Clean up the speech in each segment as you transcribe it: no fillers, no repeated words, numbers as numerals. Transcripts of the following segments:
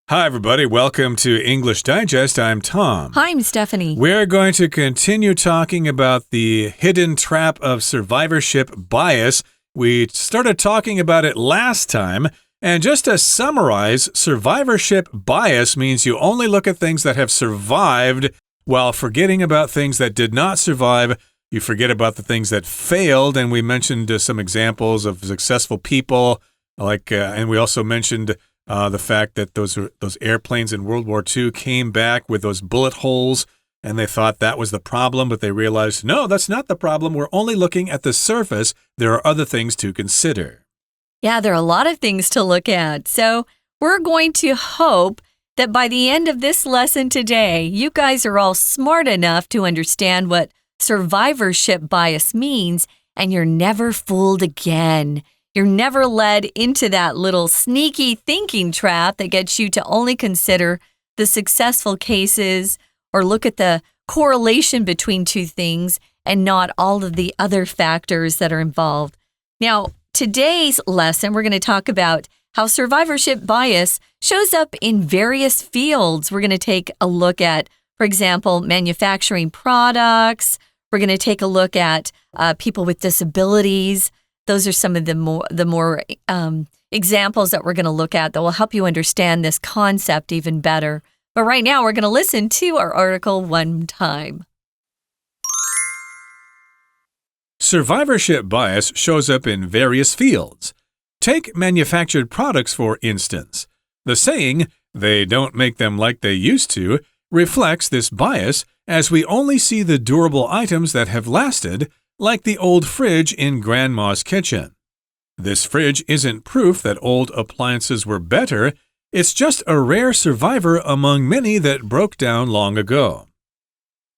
Hi, everybody. Welcome to English Digest. I'm Tom. Hi, I'm Stephanie. We're going to continue talking about the hidden trap of survivorship bias. We started talking about it last time. And just to summarize, survivorship bias means you only look at things that have survived while forgetting about things that did not survive. You forget about the things that failed. And we mentioned some examples of successful people, and we also mentioned the fact that those airplanes in World War II came back with those bullet holes, and they thought that was the problem, but they realized, no, that's not the problem. We're only looking at the surface. There are other things to consider. Yeah, there are a lot of things to look at. So we're going to hope that by the end of this lesson today, you guys are all smart enough to understand what survivorship bias means, and you're never fooled again. You're never led into that little sneaky thinking trap that gets you to only consider the successful cases or look at the correlation between two things and not all of the other factors that are involved. Now, today's lesson, we're going to talk about how survivorship bias shows up in various fields. We're going to take a look at, for example, manufacturing products. We're going to take a look at people with disabilities. Those are some of the more examples that we're going to look at that will help you understand this concept even better. But right now, we're going to listen to our article one time. Survivorship bias shows up in various fields. Take manufactured products, for instance. The saying, "They don't make them like they used to," reflects this bias as we only see the durable items that have lasted, like the old fridge in Grandma's kitchen. This fridge isn't proof that old appliances were better. It's just a rare survivor among many that broke down long ago.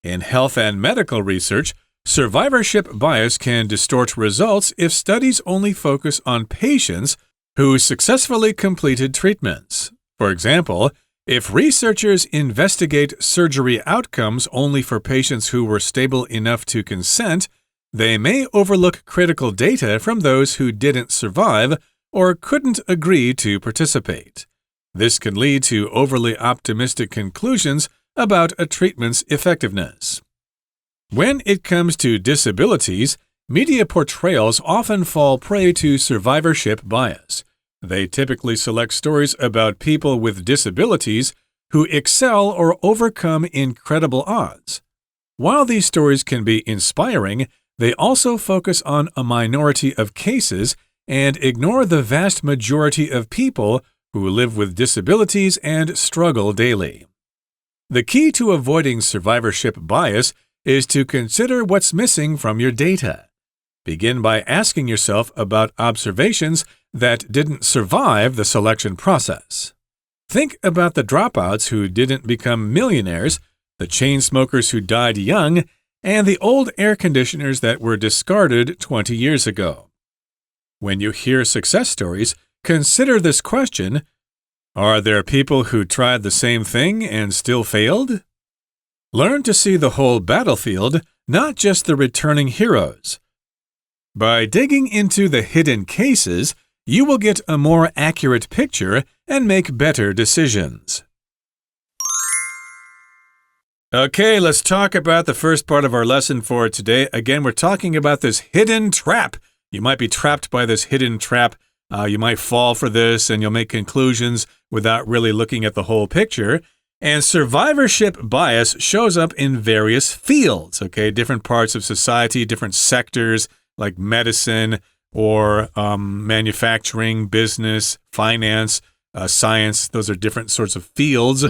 In health and medical research, survivorship bias can distort results if studies only focus on patients who successfully completed treatments. For example, if researchers investigate surgery outcomes only for patients who were stable enough to consent, they may overlook critical data from those who didn't survive or couldn't agree to participate. This can lead to overly optimistic conclusions about a treatment's effectiveness. When it comes to disabilities, media portrayals often fall prey to survivorship bias. They typically select stories about people with disabilities who excel or overcome incredible odds. While these stories can be inspiring, they also focus on a minority of cases and ignore the vast majority of people who live with disabilities and struggle daily. The key to avoiding survivorship bias is to consider what's missing from your data. Begin by asking yourself about observations that didn't survive the selection process. Think about the dropouts who didn't become millionaires, the chain smokers who died young, and the old air conditioners that were discarded 20 years ago. When you hear success stories, consider this question: are there people who tried the same thing and still failed? Learn to see the whole battlefield, not just the returning heroes. By digging into the hidden cases, you will get a more accurate picture and make better decisions. Okay, let's talk about the first part of our lesson for today. Again, we're talking about this hidden trap. You might be trapped by this hidden trap. You might fall for this and you'll make conclusions without really looking at the whole picture. And survivorship bias shows up in various fields, okay? Different parts of society, different sectors like medicine or manufacturing, business, finance, science. Those are different sorts of fields.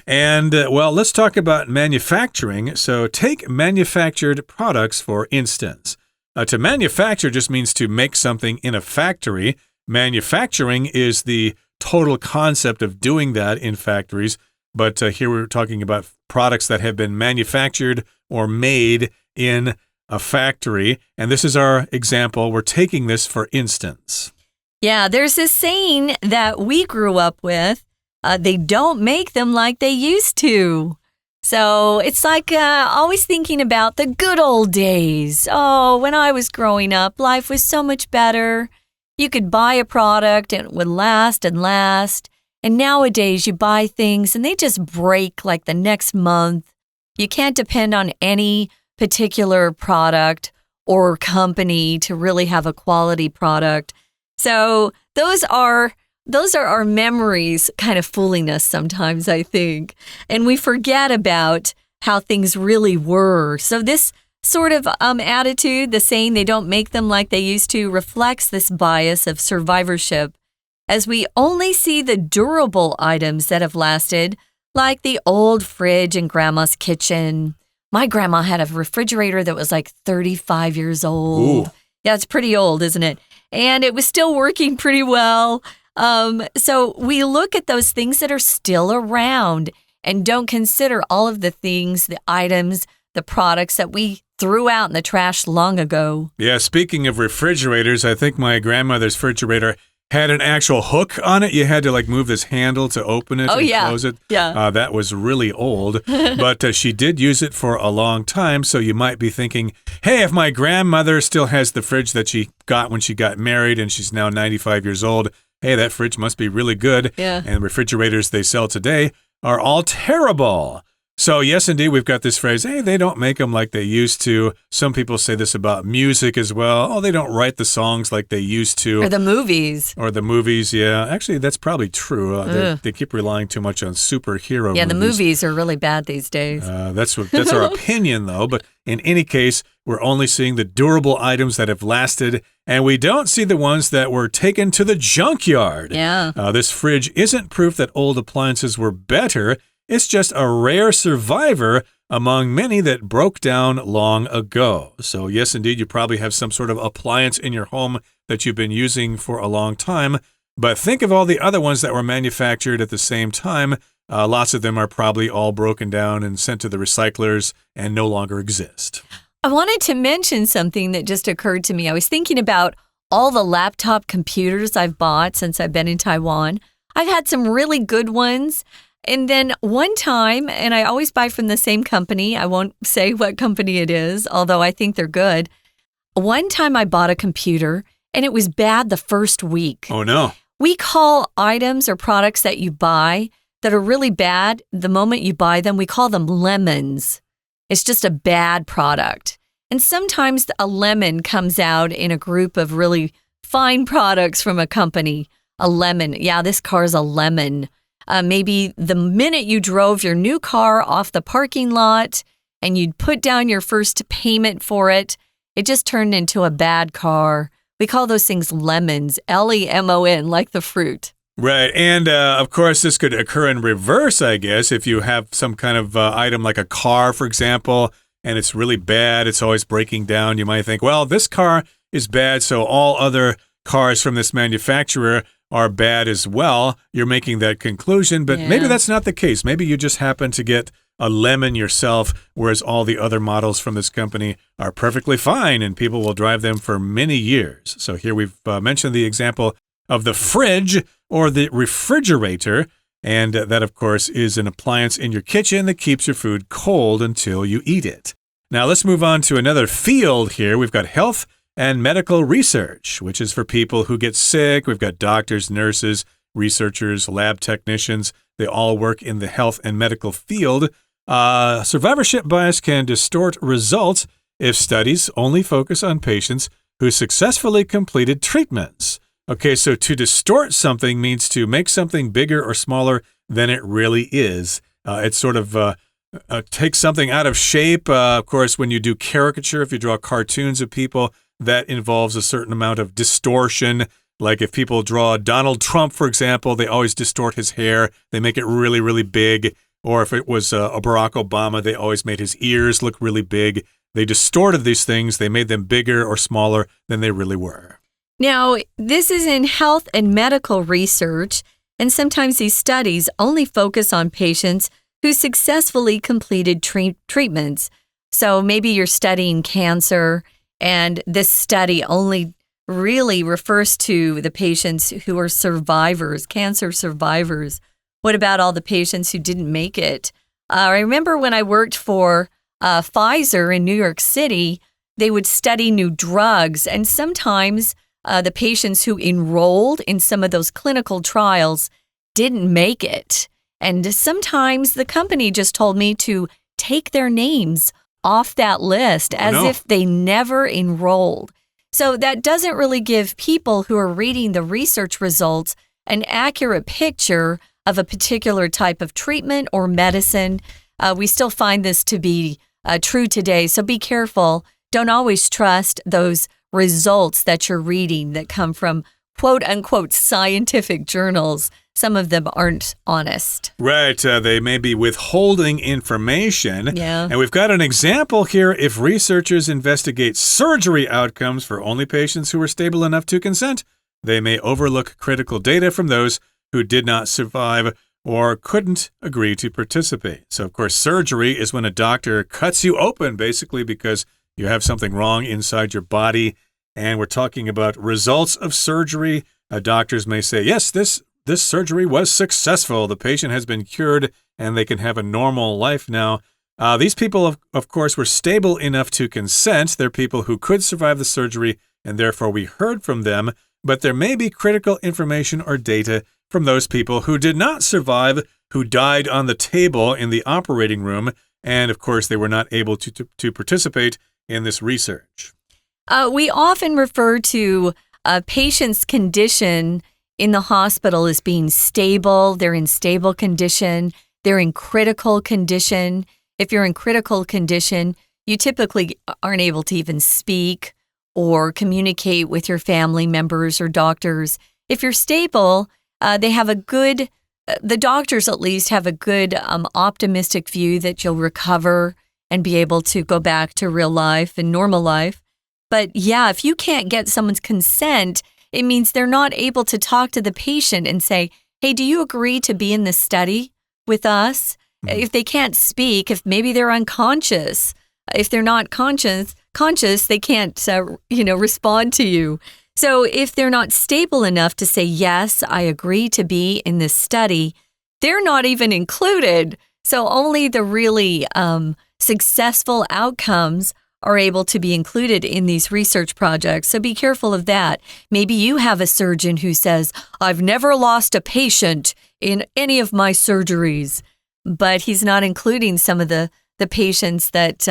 And, let's talk about manufacturing. So take manufactured products, for instance. To manufacture just means to make something in a factory. Manufacturing is the total concept of doing that in factories. But here we're talking about products that have been manufactured or made in a factory. And this is our example. We're taking this for instance. Yeah, there's this saying that we grew up with. They don't make them like they used to. So it's like always thinking about the good old days. Oh, when I was growing up, life was so much better. You could buy a product and it would last and last. And nowadays, you buy things and they just break like the next month. You can't depend on any particular product or company to really have a quality product. So those are our memories kind of fooling us sometimes, I think. And we forget about how things really were. So this sort of attitude, the saying they don't make them like they used to, reflects this bias of survivorship, as we only see the durable items that have lasted, like the old fridge in Grandma's kitchen. My grandma had a refrigerator that was like 35 years old. Ooh. Yeah, it's pretty old, isn't it? And it was still working pretty well. So we look at those things that are still around and don't consider all of the things, the items, the products that we threw out in the trash long ago. Yeah, speaking of refrigerators, I think my grandmother's refrigerator had an actual hook on it. You had to move this handle to open it and close it. Yeah. That was really old, but she did use it for a long time. So you might be thinking, hey, if my grandmother still has the fridge that she got when she got married and she's now 95 years old, hey, that fridge must be really good. Yeah. And refrigerators they sell today are all terrible. So yes, indeed, we've got this phrase, hey, they don't make them like they used to. Some people say this about music as well. Oh, they don't write the songs like they used to. Or the movies. Or the movies, yeah. Actually, that's probably true. They keep relying too much on superhero movies. Yeah, the movies are really bad these days. That's our opinion, though. But in any case, we're only seeing the durable items that have lasted, and we don't see the ones that were taken to the junkyard. Yeah. This fridge isn't proof that old appliances were better. It's just a rare survivor among many that broke down long ago. So yes, indeed, you probably have some sort of appliance in your home that you've been using for a long time. But think of all the other ones that were manufactured at the same time. Lots of them are probably all broken down and sent to the recyclers and no longer exist. I wanted to mention something that just occurred to me. I was thinking about all the laptop computers I've bought since I've been in Taiwan. I've had some really good ones. And then one time, and I always buy from the same company. I won't say what company it is, although I think they're good. One time I bought a computer and it was bad the first week. Oh, no. We call items or products that you buy that are really bad, the moment you buy them, we call them lemons. It's just a bad product. And sometimes a lemon comes out in a group of really fine products from a company. A lemon. Yeah, this car is a lemon. Maybe the minute you drove your new car off the parking lot and you'd put down your first payment for it, it just turned into a bad car. We call those things lemons, Lemon, like the fruit. Right. And, of course, this could occur in reverse, I guess, if you have some kind of item like a car, for example, and it's really bad. It's always breaking down. You might think, well, this car is bad, so all other cars from this manufacturer are bad as well. You're making that conclusion, but maybe that's not the case. Maybe you just happen to get a lemon yourself, whereas all the other models from this company are perfectly fine and people will drive them for many years. So here we've mentioned the example of the fridge or the refrigerator, and that, of course, is an appliance in your kitchen that keeps your food cold until you eat it. Now let's move on to another field here. We've got health and medical research, which is for people who get sick. We've got doctors, nurses, researchers, lab technicians. They all work in the health and medical field. Survivorship bias can distort results if studies only focus on patients who successfully completed treatments. Okay, so to distort something means to make something bigger or smaller than it really is. It's sort of takes something out of shape. Of course, when you do caricature, if you draw cartoons of people, that involves a certain amount of distortion. Like if people draw Donald Trump, for example, they always distort his hair. They make it really, really big. Or if it was a Barack Obama, they always made his ears look really big. They distorted these things. They made them bigger or smaller than they really were. Now, this is in health and medical research, and sometimes these studies only focus on patients who successfully completed treatments. So maybe you're studying cancer, and this study only really refers to the patients who are survivors, cancer survivors. What about all the patients who didn't make it? I remember when I worked for Pfizer in New York City, they would study new drugs, and sometimes the patients who enrolled in some of those clinical trials, didn't make it. And sometimes the company just told me to take their names off that list as if they never enrolled. So that doesn't really give people who are reading the research results an accurate picture of a particular type of treatment or medicine. We still find this to be true today, so be careful. Don't always trust those results that you're reading that come from quote-unquote scientific journals. Some of them aren't honest. Right. They may be withholding information. Yeah. And we've got an example here. If researchers investigate surgery outcomes for only patients who were stable enough to consent, they may overlook critical data from those who did not survive or couldn't agree to participate. So, of course, surgery is when a doctor cuts you open, basically because you have something wrong inside your body. And we're talking about results of surgery. Doctors may say, yes, this surgery was successful. The patient has been cured and they can have a normal life now. These people, of course, were stable enough to consent. They're people who could survive the surgery, and therefore we heard from them. But there may be critical information or data from those people who did not survive, who died on the table in the operating room, and of course they were not able to participate in this research. We often refer to a patient's condition in the hospital as being stable. They're in stable condition. They're in critical condition. If you're in critical condition, you typically aren't able to even speak or communicate with your family members or doctors. If you're stable, the doctors at least have a good optimistic view that you'll recover and be able to go back to real life and normal life. But yeah, if you can't get someone's consent, it means they're not able to talk to the patient and say, hey, do you agree to be in this study with us? Mm-hmm. If they can't speak, if maybe they're unconscious, if they're not conscious, they can't, respond to you. So if they're not stable enough to say, yes, I agree to be in this study, they're not even included. So only the really successful outcomes are able to be included in these research projects. So be careful of that. Maybe you have a surgeon who says, I've never lost a patient in any of my surgeries, but he's not including some of the patients that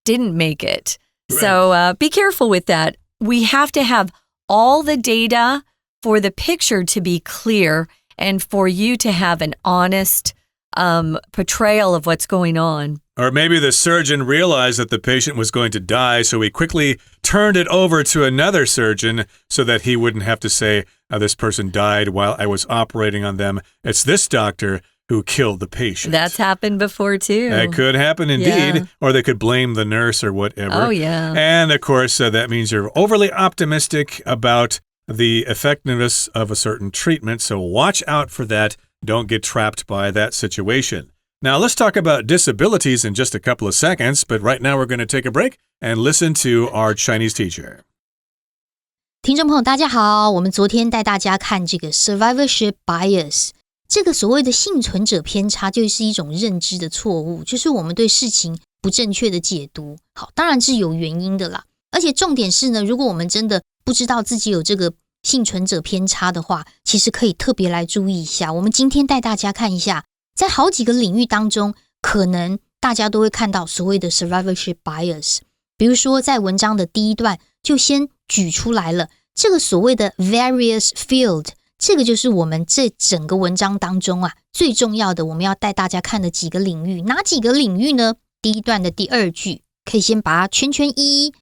didn't make it. Right. So be careful with that. We have to have all the data for the picture to be clear and for you to have an honest portrayal of what's going on. Or maybe the surgeon realized that the patient was going to die, so he quickly turned it over to another surgeon so that he wouldn't have to say, this person died while I was operating on them. It's this doctor who killed the patient. That's happened before, too. That could happen indeed. Yeah. Or they could blame the nurse or whatever. Oh, yeah. And, of course, that means you're overly optimistic about the effectiveness of a certain treatment, so watch out for that. Don't get trapped by that situation. Now, let's talk about disabilities in just a couple of seconds, but right now we're going to take a break and listen to our Chinese teacher. 听众朋友大家好，我们昨天带大家看这个 survivorship bias， 这个所谓的幸存者偏差就是一种认知的错误，就是我们对事情不正确的解读。好，当然是有原因的啦，而且重点是呢，如果我们真的不知道自己有这个幸存者偏差的话，其实可以特别来注意一下。我们今天带大家看一下，在好几个领域当中，可能大家都会看到所谓的 survivorship bias。比如说在文章的第一段就先举出来了这个所谓的 various field， 这个就是我们这整个文章当中最重要的我们要带大家看的几个领域。哪几个领域呢？第一段的第二句可以先把它圈圈一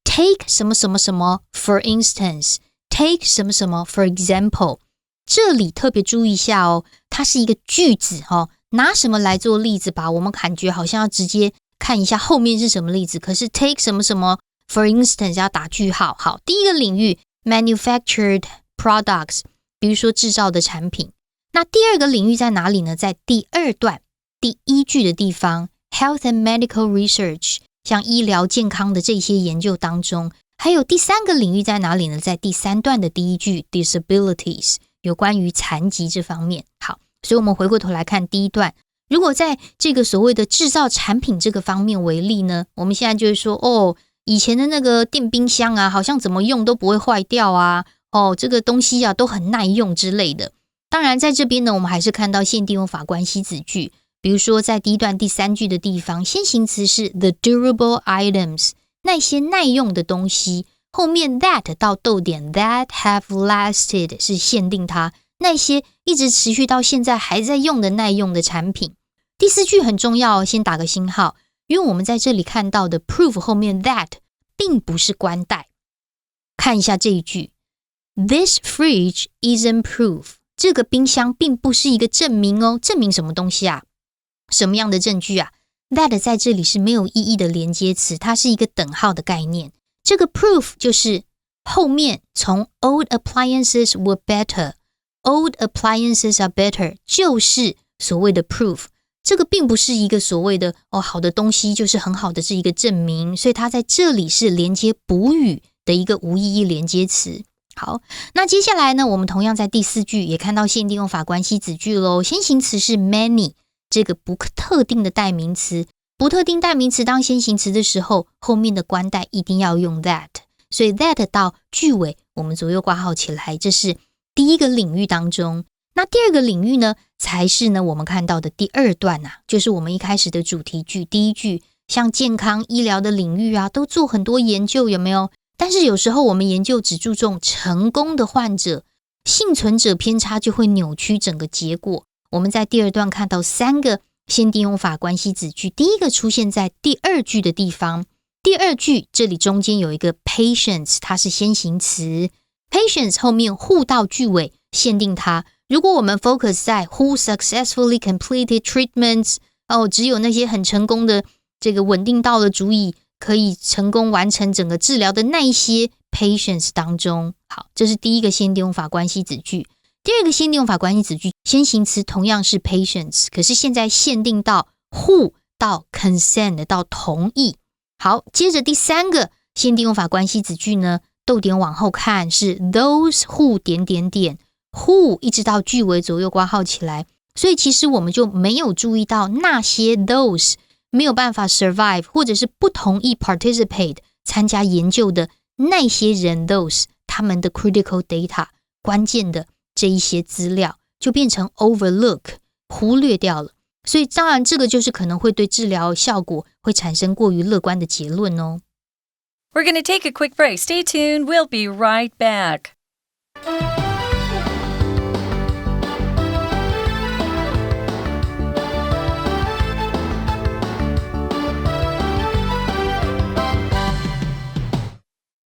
take 什么什么什么 for instance， take 什么什么 for example， 这里特别注意一下哦，它是一个句子拿什么来做例子吧，我们感觉好像要直接看一下后面是什么例子，可是 take 什么什么 for instance 要打句号。好，第一个领域 manufactured products， 比如说制造的产品。那第二个领域在哪里呢？在第二段第一句的地方 health and medical research， 像医疗健康的这些研究当中。还有第三个领域在哪里呢？在第三段的第一句 disabilities， 有关于残疾这方面。好，所以我们回过头来看第一段，如果在这个所谓的制造产品这个方面为例呢，我们现在就会说以前的那个电冰箱好像怎么用都不会坏掉这个东西都很耐用之类的。当然在这边呢，我们还是看到限定用法关系子句，比如说在第一段第3句的地方，先行词是 the durable items， 那些耐用的东西，后面 that 到逗点 that have lasted 是限定它，那些一直持续到现在还在用的耐用的产品。第4句很重要，先打个星号，因为我们在这里看到的 proof 后面 that 并不是关带。看一下这一句 This fridge isn't proof， 这个冰箱并不是一个证明哦，证明什么东西啊？什么样的证据啊？ That 在这里是没有意义的连接词，它是一个等号的概念。这个 proof 就是后面从 old appliances were better， old appliances are better 就是所谓的 proof， 这个并不是一个所谓的好的东西就是很好的是一个证明，所以它在这里是连接补语的一个无意义连接词。好，那接下来呢，我们同样在第4句也看到限定用法关系子句咯，先行词是 many， 这个不特定的代名词，不特定代名词当先行词的时候，后面的关带一定要用 that， 所以 that 到句尾我们左右挂号起来，这是第一个领域当中。那第二个领域呢，才是呢我们看到的第2段啊，就是我们一开始的主题句。第一句像健康医疗的领域啊，都做很多研究，有没有？但是有时候我们研究只注重成功的患者，幸存者偏差就会扭曲整个结果。我们在第2段看到3个限定用法关系子句，第一个出现在第2句的地方。第2句这里中间有一个 patients， 它是先行词， patients 后面who到句尾限定它。如果我们 focus 在 who successfully completed treatments， 只有那些很成功的这个稳定到了足以可以成功完成整个治疗的那一些 patients 当中。好，这是第一个限定用法关系子句。第二个限定用法关系子句，先行词同样是 patients， 可是现在限定到 who 到 consent 到同意。好，接着第3个限定用法关系子句呢，逗点往后看是 those who 点点点 who 一直到句尾左右挂号起来，所以其实我们就没有注意到那些 those 没有办法 survive 或者是不同意 participate 参加研究的那些人 those 他们的 critical data 关键的这一些资料就变成 overlook 忽略掉了，所以当然这个就是可能会对治疗效果会产生过于乐观的结论哦。 We're going to take a quick break. Stay tuned. We'll be right back.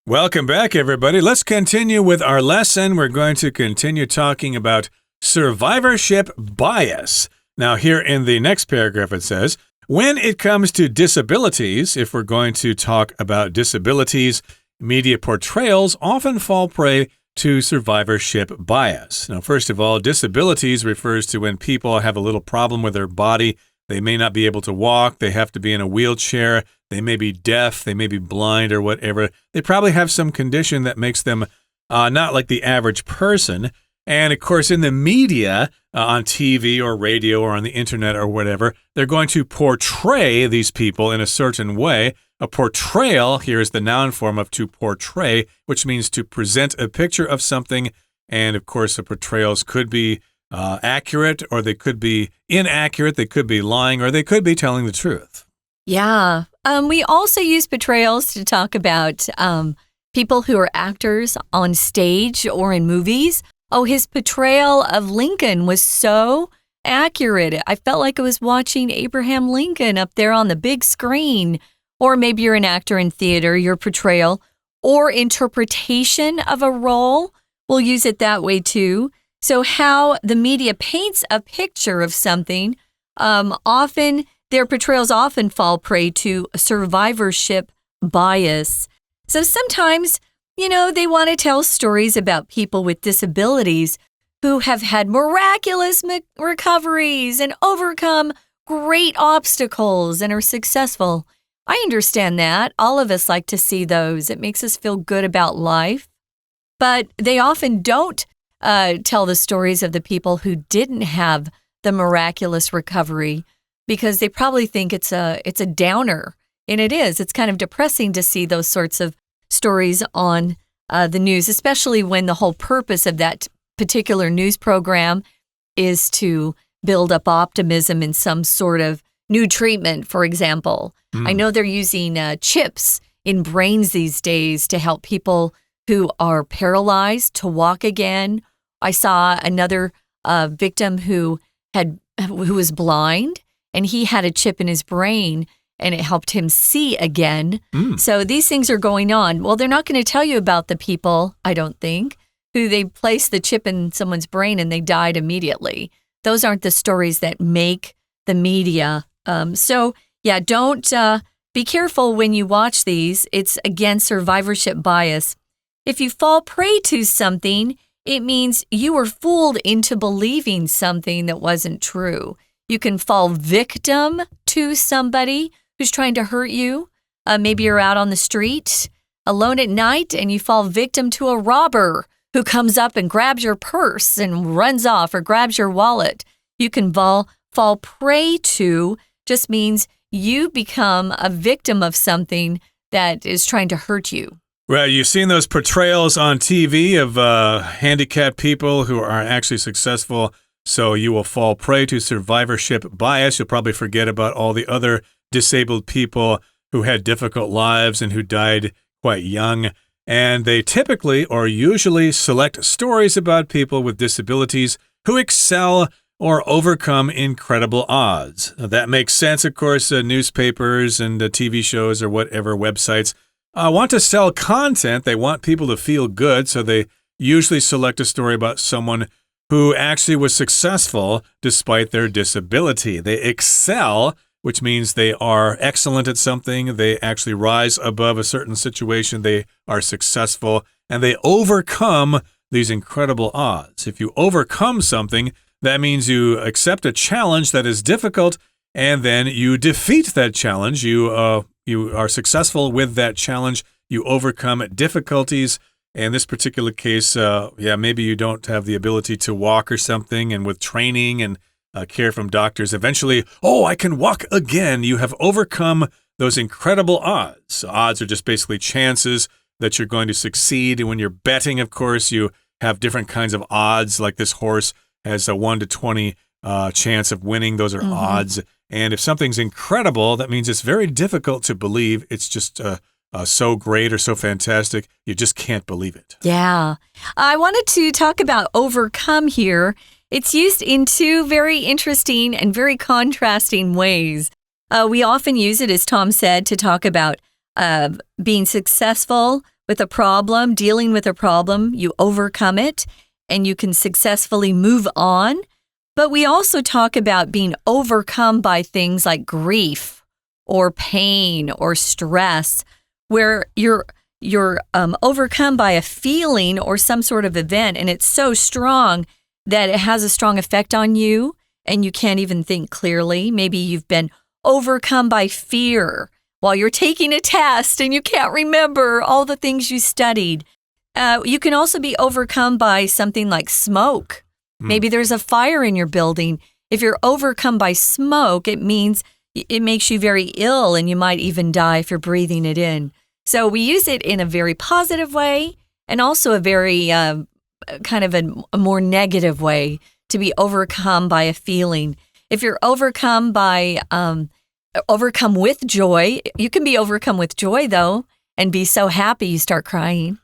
Welcome back, everybody. Let's continue with our lesson. We're going to continue talking about survivorship bias. Now, here in the next paragraph, it says, when it comes to disabilities, if we're going to talk about disabilities, media portrayals often fall prey to survivorship bias. Now, first of all, disabilities refers to when people have a little problem with their body. They may not be able to walk. They have to be in a wheelchair. They may be deaf. They may be blind or whatever. They probably have some condition that makes them not like the average person. And, of course, in the media, on TV or radio or on the internet or whatever, they're going to portray these people in a certain way. A portrayal, here is the noun form of to portray, which means to present a picture of something. And, of course, the portrayals could be accurate, or they could be inaccurate, they could be lying, or they could be telling the truth. Yeah. We also use portrayals to talk about people who are actors on stage or in movies. Oh, his portrayal of Lincoln was so accurate. I felt like I was watching Abraham Lincoln up there on the big screen. Or maybe you're an actor in theater, your portrayal or interpretation of a role. We'll use it that way too. So how the media paints a picture of something, often their portrayals often fall prey to survivorship bias. So sometimes, they want to tell stories about people with disabilities who have had miraculous recoveries and overcome great obstacles and are successful. I understand that. All of us like to see those. It makes us feel good about life. But they often don't tell the stories of the people who didn't have the miraculous recovery because they probably think it's a downer. And it is. It's kind of depressing to see those sorts of stories on the news, especially when the whole purpose of that particular news program is to build up optimism in some sort of new treatment, for example. I know they're using chips in brains these days to help people who are paralyzed to walk again. I saw another victim who was blind, and he had a chip in his brain, and it helped him see again. So these things are going on. Well, they're not going to tell you about the people, I don't think, who they placed the chip in someone's brain and they died immediately. Those aren't the stories that make the media. So don't be careful when you watch these. It's, again, survivorship bias. If you fall prey to something, it means you were fooled into believing something that wasn't true. You can fall victim to somebody who's trying to hurt you. Maybe you're out on the street alone at night and you fall victim to a robber who comes up and grabs your purse and runs off, or grabs your wallet. You can fall prey to just means you become a victim of something that is trying to hurt you. Well, you've seen those portrayals on TV of handicapped people who are actually successful, so you will fall prey to survivorship bias. You'll probably forget about all the other disabled people who had difficult lives and who died quite young. And they typically or usually select stories about people with disabilities who excel or overcome incredible odds. Now, that makes sense, of course. Newspapers and TV shows or whatever websites want to sell content. They want people to feel good, so they usually select a story about someone who actually was successful despite their disability. They excel, which means they are excellent at something. They actually rise above a certain situation. They are successful, and they overcome these incredible odds. If you overcome something, that means you accept a challenge that is difficult, and then you defeat that challenge. You are successful with that challenge. You overcome difficulties. In this particular case, maybe you don't have the ability to walk or something, and with training and care from doctors, eventually, I can walk again. You have overcome those incredible odds. Odds are just basically chances that you're going to succeed. And when you're betting, of course, you have different kinds of odds, like this horse has a 1 to 20 chance of winning. Those are odds. And if something's incredible, that means it's very difficult to believe. It's just so great or so fantastic, you just can't believe it. Yeah. I wanted to talk about overcome here. It's used in two very interesting and very contrasting ways. We often use it, as Tom said, to talk about being successful with a problem, dealing with a problem. You overcome it, and you can successfully move on. But we also talk about being overcome by things like grief or pain or stress, where you're overcome by a feeling or some sort of event, and it's so strong that it has a strong effect on you, and you can't even think clearly. Maybe you've been overcome by fear while you're taking a test and you can't remember all the things you studied. You can also be overcome by something like smoke. Maybe there's a fire in your building. If you're overcome by smoke, it means it makes you very ill, and you might even die if you're breathing it in. So we use it in a very positive way, and also a very kind of a more negative way, to be overcome by a feeling. If you're overcome with joy, you can be overcome with joy, though, and be so happy you start crying.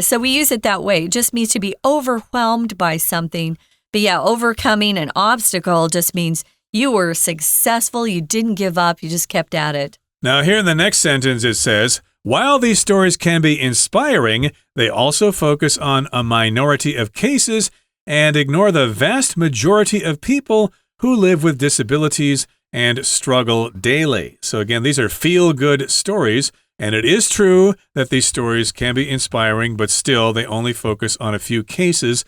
So we use it that way. It just means to be overwhelmed by something. But overcoming an obstacle just means you were successful, you didn't give up, you just kept at it. Now, here in the next sentence, it says, while these stories can be inspiring, they also focus on a minority of cases and ignore the vast majority of people who live with disabilities and struggle daily. So again, these are feel-good stories, and it is true that these stories can be inspiring, but still they only focus on a few cases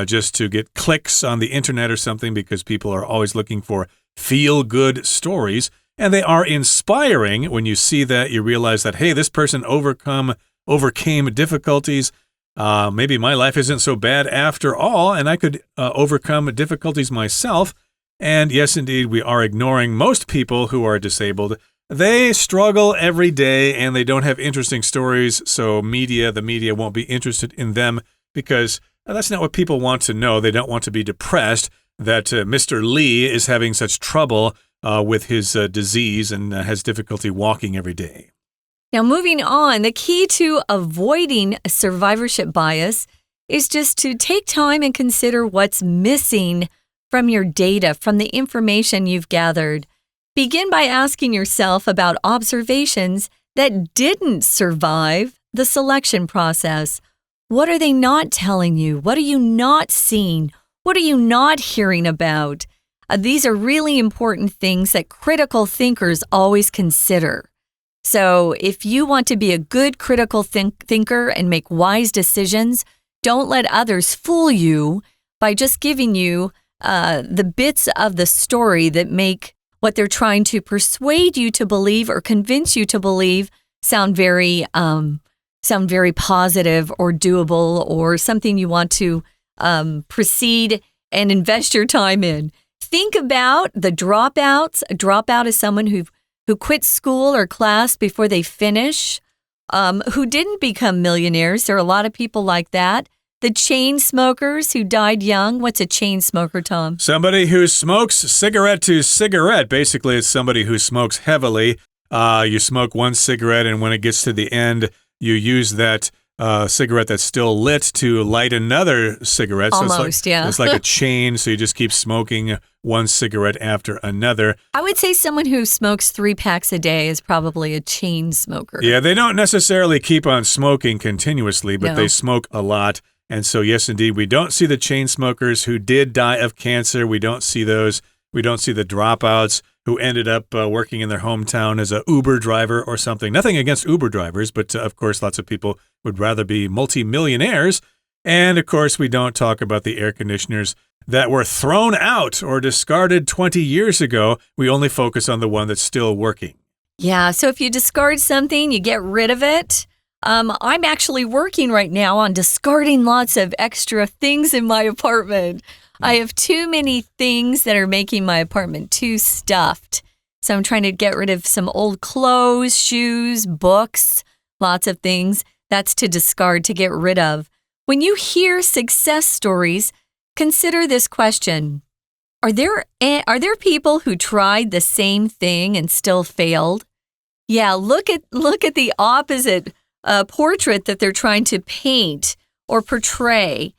just to get clicks on the internet or something, because people are always looking for feel-good stories. And they are inspiring. When you see that, you realize that, hey, this person overcame difficulties. Maybe my life isn't so bad after all, and I could overcome difficulties myself. And yes, indeed, we are ignoring most people who are disabled. They struggle every day, and they don't have interesting stories, so the media won't be interested in them, because That's not what people want to know. They don't want to be depressed that Mr. Lee is having such trouble with his disease and has difficulty walking every day. Now, moving on, the key to avoiding survivorship bias is just to take time and consider what's missing from your data, from the information you've gathered. Begin by asking yourself about observations that didn't survive the selection process. What are they not telling you? What are you not seeing? What are you not hearing about? These are really important things that critical thinkers always consider. So if you want to be a good critical thinker and make wise decisions, don't let others fool you by just giving you the bits of the story that make what they're trying to persuade you to believe or convince you to believe sound very positive or doable or something you want to proceed and invest your time in. Think about the dropouts. A dropout is someone who quit school or class before they finish, who didn't become millionaires. There are a lot of people like that. The chain smokers who died young. What's a chain smoker, Tom? Somebody who smokes cigarette to cigarette. Basically, it's somebody who smokes heavily. You smoke one cigarette, and when it gets to the end, you use that cigarette that's still lit to light another cigarette. Almost, so yeah. It's like a chain, so you just keep smoking one cigarette after another. I would say someone who smokes 3 packs a day is probably a chain smoker. Yeah, they don't necessarily keep on smoking continuously, but they smoke a lot. And so, yes, indeed, we don't see the chain smokers who did die of cancer. We don't see those. We don't see the dropouts who ended up working in their hometown as an Uber driver or something. Nothing against Uber drivers, but of course, lots of people would rather be multimillionaires. And of course, we don't talk about the air conditioners that were thrown out or discarded 20 years ago. We only focus on the one that's still working. Yeah, so if you discard something, you get rid of it. I'm actually working right now on discarding lots of extra things in my apartment. I have too many things that are making my apartment too stuffed. So I'm trying to get rid of some old clothes, shoes, books, lots of things. That's to discard, to get rid of. When you hear success stories, consider this question. Are there people who tried the same thing and still failed? Yeah, look at the opposite portrait that they're trying to paint or portray.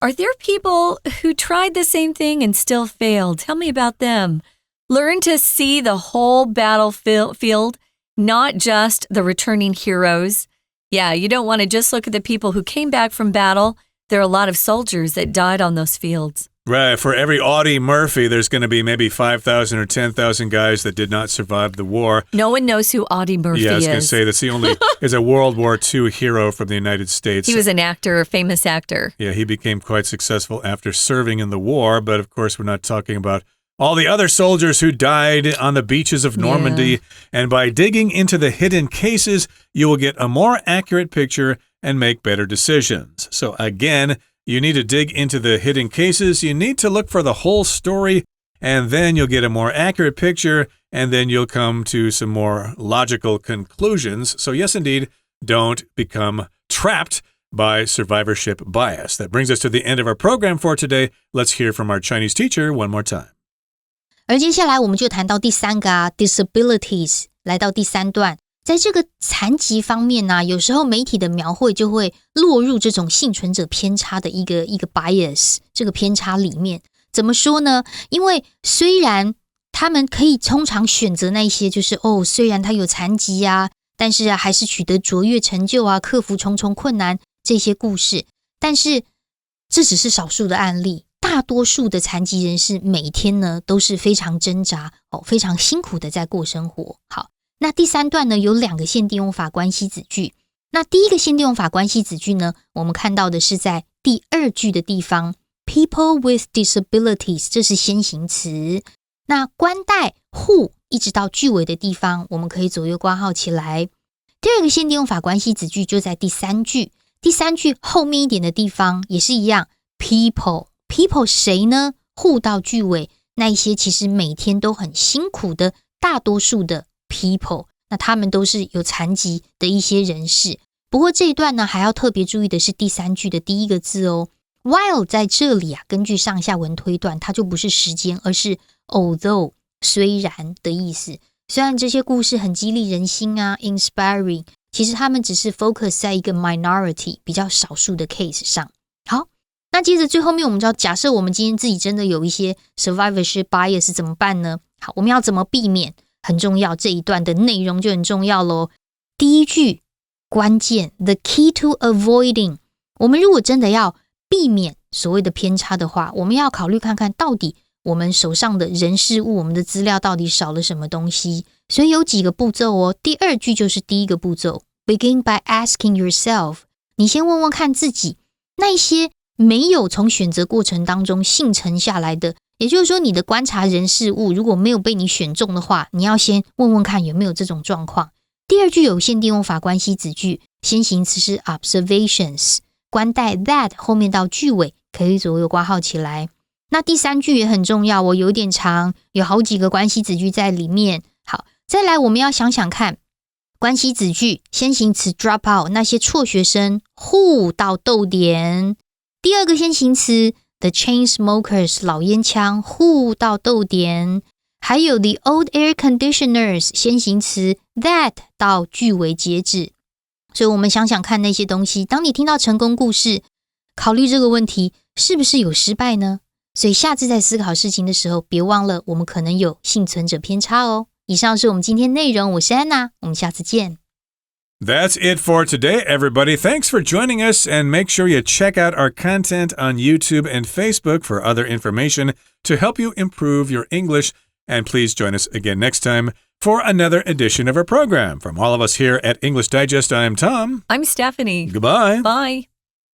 Are there people who tried the same thing and still failed? Tell me about them. Learn to see the whole battlefield, not just the returning heroes. Yeah, you don't want to just look at the people who came back from battle. There are a lot of soldiers that died on those fields. Right. For every Audie Murphy, there's going to be maybe 5,000 or 10,000 guys that did not survive the war. No one knows who Audie Murphy is. Yeah, I was going to say that's the only is a World War II hero from the United States. He was an actor, a famous actor. Yeah, he became quite successful after serving in the war. But of course, we're not talking about all the other soldiers who died on the beaches of Normandy. Yeah. And by digging into the hidden cases, you will get a more accurate picture and make better decisions. So again, you need to dig into the hidden cases. You need to look for the whole story, and then you'll get a more accurate picture, and then you'll come to some more logical conclusions. So yes, indeed, don't become trapped by survivorship bias. That brings us to the end of our program for today. Let's hear from our Chinese teacher one more time. 而接下来我们就谈到第3个disabilities， 来到第3段。在这个残疾方面呢，有时候媒体的描绘就会落入这种幸存者偏差的一个 bias， 这个偏差里面。怎么说呢？因为虽然他们可以通常选择那些就是虽然他有残疾啊，但是还是取得卓越成就啊，克服重重困难这些故事，但是这只是少数的案例。大多数的残疾人士每天呢都是非常挣扎非常辛苦的在过生活。好。那第3段呢有2个限定用法关系子句。那第一个限定用法关系子句呢，我们看到的是在第2句的地方 ，people with disabilities， 这是先行词。那关带 who 一直到句尾的地方，我们可以左右括号起来。第2个限定用法关系子句就在第3句。第3句后面一点的地方也是一样 ，people 谁呢 ？who 到句尾，那一些其实每天都很辛苦的大多数的。people， 那他们都是有残疾的一些人士。不过这一段呢，还要特别注意的是第3句的第1个字哦。while 在这里啊，根据上下文推断，它就不是时间，而是 although 虽然的意思。虽然这些故事很激励人心啊 inspiring， 其实他们只是 focus 在一个 minority 比较少数的 case 上。好，那接着最后面我们就要假设我们今天自己真的有一些 survivorship bias 怎么办呢？好，我们要怎么避免？很重要，这一段的内容就很重要咯。第一句关键 the key to avoiding， 我们如果真的要避免所谓的偏差的话，我们要考虑看看到底我们手上的人事物，我们的资料到底少了什么东西。所以有几个步骤哦。第二句就是第一个步骤 begin by asking yourself， 你先问问看自己，那一些没有从选择过程当中幸存下来的，也就是说你的观察人事物如果没有被你选中的话，你要先问问看有没有这种状况。第二句有限定用法关系子句，先行词是 observations， 关带 that 后面到句尾可以左右括号起来。那第三句也很重要哦，有点长，有好几个关系子句在里面。好，再来我们要想想看，关系子句先行词 drop out， 那些辍学生 who 到逗点。第二个先行词 the chain smokers 老烟枪 who 到逗点。还有 the old air conditioners 先行词 that 到句尾截止。所以我们想想看那些东西，当你听到成功故事，考虑这个问题是不是有失败呢？所以下次在思考事情的时候，别忘了我们可能有幸存者偏差哦。以上是我们今天内容，我是安娜，我们下次见。That's it for today, everybody. Thanks for joining us, and make sure you check out our content on YouTube and Facebook for other information to help you improve your English. And please join us again next time for another edition of our program. From all of us here at English Digest, I'm Tom. I'm Stephanie. Goodbye. Bye.